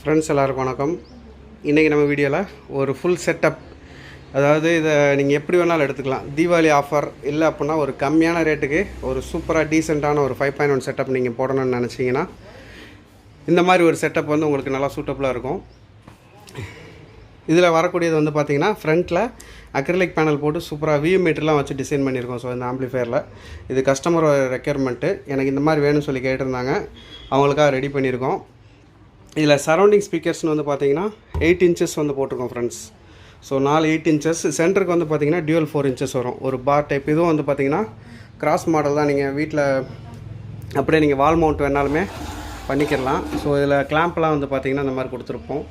Friends எல்லாருக்கும் வணக்கம். இன்றைக்கி நம்ம வீடியோவில் ஒரு ஃபுல் செட்டப், அதாவது இதை நீங்கள் எப்படி வேணாலும் எடுத்துக்கலாம். தீபாவளி ஆஃபர் இல்லை அப்படின்னா ஒரு கம்மியான ரேட்டுக்கு ஒரு சூப்பராக டீசெண்டான ஒரு 5.1 செட்டப் நீங்கள் போடணும்னு நினச்சிங்கன்னா இந்த மாதிரி ஒரு செட்டப் வந்து உங்களுக்கு நல்லா சூட்டபுளாக இருக்கும். இதில் வரக்கூடியது வந்து பார்த்திங்கன்னா ஃப்ரண்ட்டில் அக்ரிலிக் பேனல் போட்டு சூப்பராக விஎம்மீட்டர்லாம் வச்சு டிசைன் பண்ணியிருக்கோம். ஸோ இந்த ஆம்ப்ளிஃபையரில் இது கஸ்டமர் ரெக்யர்மெண்ட்டு, எனக்கு இந்த மாதிரி வேணும்னு சொல்லி கேட்டிருந்தாங்க, அவங்களுக்காக ரெடி பண்ணியிருக்கோம். இதில் சரௌண்டிங் ஸ்பீக்கர்ஸ்னு வந்து பார்த்திங்கன்னா 8 இன்ச்சஸ் வந்து போட்டிருக்கோம் ஃப்ரெண்ட்ஸ். ஸோ 8 இன்ச்சஸ், சென்டருக்கு வந்து பார்த்திங்கன்னா டியூவல் 4 இன்ச்சஸ் வரும். ஒரு பார் டைப். இதுவும் வந்து பார்த்திங்கன்னா கிராஸ் மாடல் தான். நீங்கள் வீட்டில் அப்படியே நீங்கள் வால் மவுண்ட் வேணாலுமே பண்ணிக்கிடலாம். ஸோ இதில் கிளாம்ப்லாம் வந்து பார்த்திங்கன்னா இந்த மாதிரி கொடுத்துருப்போம்.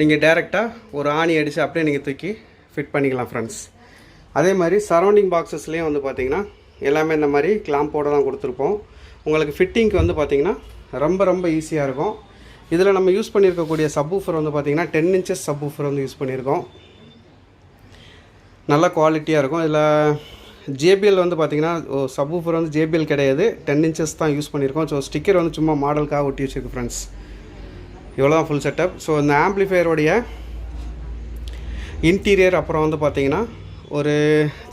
நீங்கள் டேரெக்டாக ஒரு ஆணி அடித்து அப்படியே நீங்கள் தூக்கி ஃபிட் பண்ணிக்கலாம் ஃப்ரெண்ட்ஸ். அதே மாதிரி சரௌண்டிங் பாக்ஸஸ்லேயும் வந்து பார்த்திங்கன்னா எல்லாமே இந்த மாதிரி கிளாம்போடு தான் கொடுத்துருப்போம். உங்களுக்கு ஃபிட்டிங்க்கு வந்து பார்த்திங்கன்னா ரொம்ப ஈஸியாக இருக்கும். இதில் நம்ம யூஸ் பண்ணியிருக்கக்கூடிய சப்வூஃபர் வந்து பார்த்திங்கன்னா 10 இன்ச்சஸ் சப்வூஃபர் வந்து யூஸ் பண்ணியிருக்கோம். நல்ல குவாலிட்டியாக இருக்கும். இதில் ஜேபிஎல் வந்து பார்த்திங்கன்னா சப்வூஃபர் வந்து ஜேபிஎல் கிடையாது, 10 இன்ச்சஸ் தான் யூஸ் பண்ணியிருக்கோம். ஸோ ஸ்டிக்கர் வந்து சும்மா மாடலுக்காக ஒட்டி வச்சுருக்கு ஃப்ரெண்ட்ஸ். இவ்வளோ தான் ஃபுல் செட்டப். ஸோ இந்த ஆம்ப்ளிஃபையருடைய இன்டீரியர் அப்புறம் வந்து பார்த்திங்கன்னா ஒரு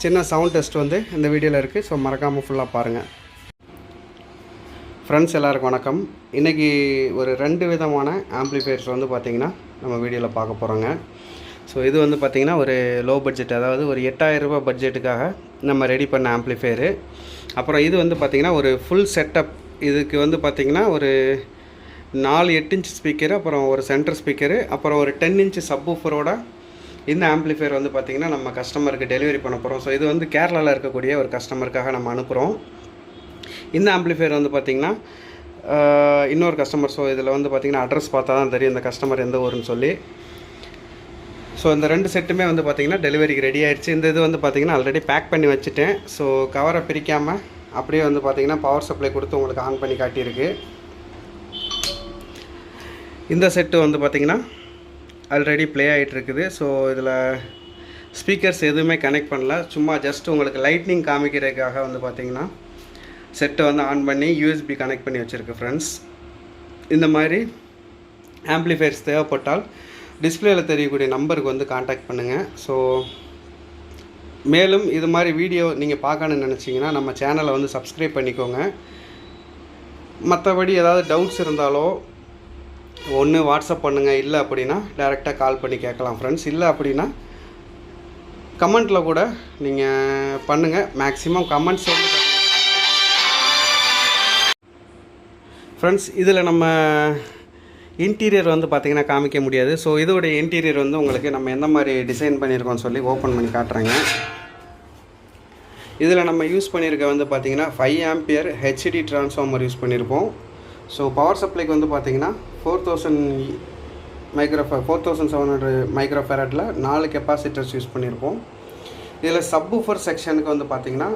சின்ன சவுண்ட் டெஸ்ட் வந்து இந்த வீடியோவில் இருக்குது. ஸோ மறக்காமல் ஃபுல்லாக பாருங்கள். ஃப்ரெண்ட்ஸ் எல்லாருக்கும் வணக்கம். இன்றைக்கி ஒரு 2 விதமான ஆம்ப்ளிஃபையர்ஸ் வந்து பார்த்திங்கன்னா நம்ம வீடியோவில் பார்க்க போகிறோங்க. ஸோ இது வந்து பார்த்திங்கன்னா ஒரு லோ பட்ஜெட், அதாவது ஒரு 8000 ரூபாய் பட்ஜெட்டுக்காக நம்ம ரெடி பண்ண ஆம்ப்ளிஃபையரு. அப்புறம் இது வந்து பார்த்திங்கன்னா ஒரு ஃபுல் செட்டப். இதுக்கு வந்து பார்த்திங்கன்னா ஒரு 4 8 இன்ச் ஸ்பீக்கரு, அப்புறம் ஒரு சென்டர் ஸ்பீக்கரு, அப்புறம் ஒரு 10 இன்ச் சப்வூஃபரோட இந்த ஆம்ப்ளிஃபையர் வந்து பார்த்திங்கன்னா நம்ம கஸ்டமருக்கு டெலிவரி பண்ண போகிறோம். ஸோ இது வந்து கேரளாவில் இருக்கக்கூடிய ஒரு கஸ்டமருக்காக நம்ம அனுப்புகிறோம். இந்த ஆம்ப்ளிஃபையர் வந்து பார்த்திங்கன்னா இன்னொரு கஸ்டமர். ஸோ இதில் வந்து பார்த்திங்கன்னா அட்ரஸ் பார்த்தா தான் தெரியும் இந்த கஸ்டமர் எந்த ஊருன்னு சொல்லி. ஸோ இந்த 2 செட்டுமே வந்து பார்த்திங்கன்னா டெலிவரிக்கு ரெடி ஆகிடுச்சு. இந்த இது வந்து பார்த்திங்கன்னா ஆல்ரெடி பேக் பண்ணி வச்சுட்டேன். ஸோ கவரை பிரிக்காமல் அப்படியே வந்து பார்த்திங்கன்னா பவர் சப்ளை கொடுத்து உங்களுக்கு ஆன் பண்ணி காட்டியிருக்கு. இந்த செட்டு வந்து பார்த்திங்கன்னா ஆல்ரெடி ப்ளே ஆகிட்டு இருக்குது. ஸோ இதில் ஸ்பீக்கர்ஸ் எதுவுமே கனெக்ட் பண்ணல, சும்மா ஜஸ்ட் உங்களுக்கு லைட்னிங் காமிக்கிறதுக்காக வந்து பார்த்திங்கன்னா செட்டை வந்து ஆன் பண்ணி யூஎஸ்பி கனெக்ட் பண்ணி வச்சுருக்கு ஃப்ரெண்ட்ஸ். இந்த மாதிரி ஆம்ப்ளிஃபையர்ஸ் தேவைப்பட்டால் டிஸ்பிளேயில் தெரியக்கூடிய நம்பருக்கு வந்து காண்டாக்ட் பண்ணுங்கள். ஸோ மேலும் இது மாதிரி வீடியோ நீங்கள் பார்க்கணுன்னு நினச்சிங்கன்னா நம்ம சேனலை வந்து சப்ஸ்கிரைப் பண்ணிக்கோங்க. மற்றபடி ஏதாவது டவுட்ஸ் இருந்தாலோ ஒன்று வாட்ஸ்அப் பண்ணுங்கள், இல்லை அப்படின்னா டைரெக்டாக கால் பண்ணி கேட்கலாம் ஃப்ரெண்ட்ஸ். இல்லை அப்படின்னா கமெண்ட்டில் கூட நீங்கள் பண்ணுங்கள். மேக்ஸிமம் கமெண்ட்ஸ் வந்து ஃப்ரெண்ட்ஸ். இதில் நம்ம இன்டீரியர் வந்து பார்த்திங்கன்னா காமிக்க முடியாது. ஸோ இதோடைய இன்டீரியர் வந்து உங்களுக்கு நம்ம எந்த மாதிரி டிசைன் பண்ணியிருக்கோம்னு சொல்லி ஓப்பன் பண்ணி காட்டுறேங்க. இதில் நம்ம யூஸ் பண்ணியிருக்க வந்து பார்த்திங்கன்னா 5 ஆம்பியர் ஹெச்டி ட்ரான்ஸ்ஃபார்மர் யூஸ் பண்ணியிருப்போம். ஸோ பவர் சப்ளைக்கு வந்து பார்த்திங்கன்னா 4700 மைக்ரோஃபேரட்டில் 4 கெப்பாசிட்டர்ஸ் யூஸ் பண்ணியிருப்போம். இதில் சப்வூஃபர் செக்ஷனுக்கு வந்து பார்த்திங்கன்னா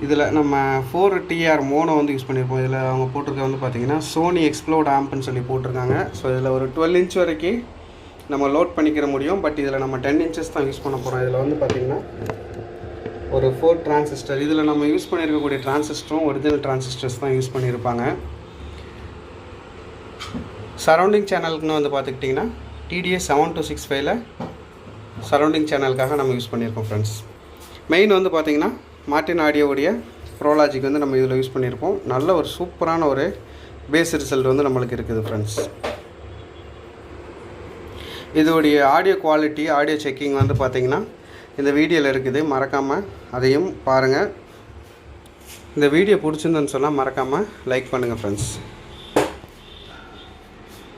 இதில் நம்ம 4TR மோனோ வந்து யூஸ் பண்ணியிருப்போம். இதில் அவங்க போட்டிருக்க வந்து பார்த்திங்கன்னா சோனி எக்ஸ்ப்ளோட் ஆம்ப்னு சொல்லி போட்டிருக்காங்க. ஸோ இதில் ஒரு 12 இன்ச் வரைக்கும் நம்ம லோட் பண்ணிக்கிற முடியும். பட் இதில் நம்ம 10 இன்ச்சஸ் தான் யூஸ் பண்ண போகிறோம். இதில் வந்து பார்த்திங்கன்னா ஒரு 4 டிரான்சிஸ்டர். இதில் நம்ம யூஸ் பண்ணியிருக்கக்கூடிய டிரான்சிஸ்டரும் ஒரிஜினல் டிரான்சிஸ்டர்ஸ் தான் யூஸ் பண்ணியிருப்பாங்க. சரௌண்டிங் சேனலுக்குன்னு வந்து பார்த்துக்கிட்டிங்கன்னா TDS 7265ல் சரௌண்டிங் சேனலுக்காக நம்ம யூஸ் பண்ணியிருக்கோம் ஃப்ரெண்ட்ஸ். மெயின் வந்து பார்த்திங்கன்னா மார்டின் ஆடியோவுடைய ப்ரோலாஜிக் வந்து நம்ம இதில் யூஸ் பண்ணியிருப்போம். நல்ல ஒரு சூப்பரான ஒரு பேஸ் ரிசல்ட் வந்து நம்மளுக்கு இருக்குது ஃப்ரெண்ட்ஸ். இதோடைய ஆடியோ குவாலிட்டி, ஆடியோ செக்கிங் வந்து பார்த்திங்கன்னா இந்த வீடியோவில் இருக்குது. மறக்காமல் அதையும் பாருங்கள். இந்த வீடியோ பிடிச்சிருந்தேன்னு சொன்னால் மறக்காமல் லைக் பண்ணுங்கள் ஃப்ரெண்ட்ஸ்.